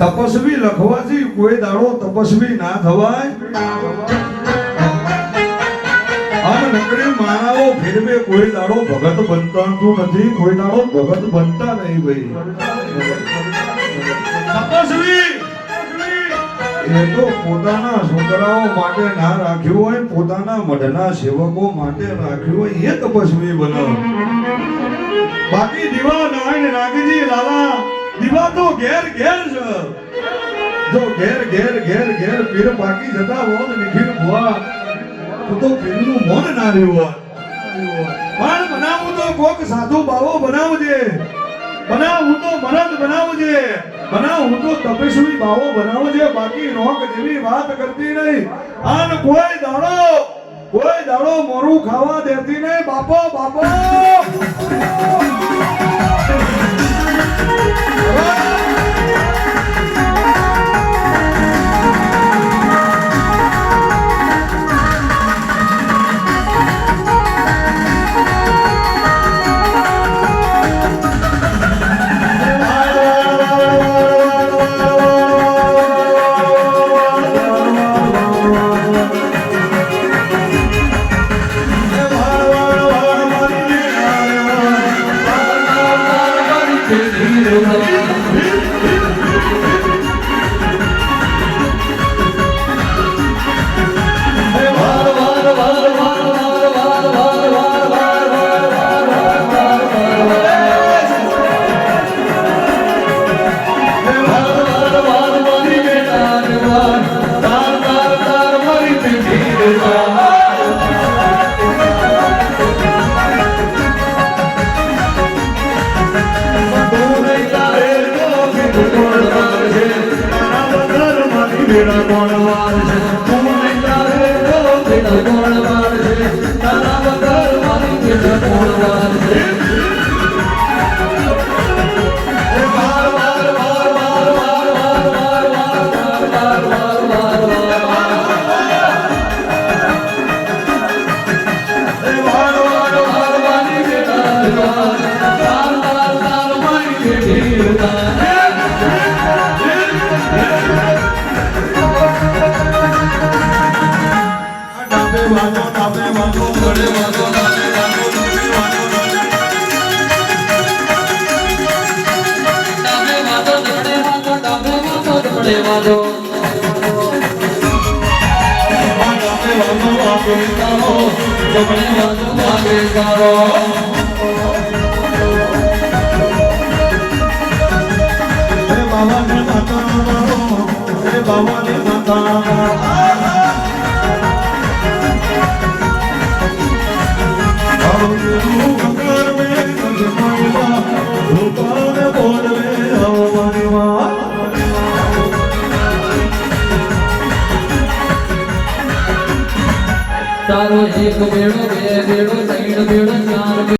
તપસ્વી લખવાથી કોઈ દાડો તપસ્વી ના થવાય. અને નકરી માણાઓ ફેરવે કોઈ દાડો ભગત બનતા નથી, કોઈ દાડો ભગત બનતા નહીં ભાઈ. તપસ્વી એ તો પોતાના છોકરાઓ માટે ના રાખ્યું હોય, પોતાના મઢના સેવકો માટે રાખ્યું હોય એ તપસ્વી બને. બાકી દીવા નારાયણ નાગજી લાલા દીવા તો ઘેર ઘેર છે. જો ઘેર ઘેર ઘેર ઘેર પીર બાકી જતા હોત નિખિલ ભુવા તો પીરનું મોન ના રહ્યું હોત. પણ બનાવું તો કોક સાધુ બાવો બનાવજે, બનાવું તો મરદ બનાવજે, બનાવું તો તપસ્વી બાવો બનાવજે. બાકી નોક જેવી વાત કરતી નહીં. આન કોઈ દાડો મોરું ખાવા દેતી નહીં. બાપો બાપો તારો એક બેડો બે બેડો ત્રણ બેડો ચાર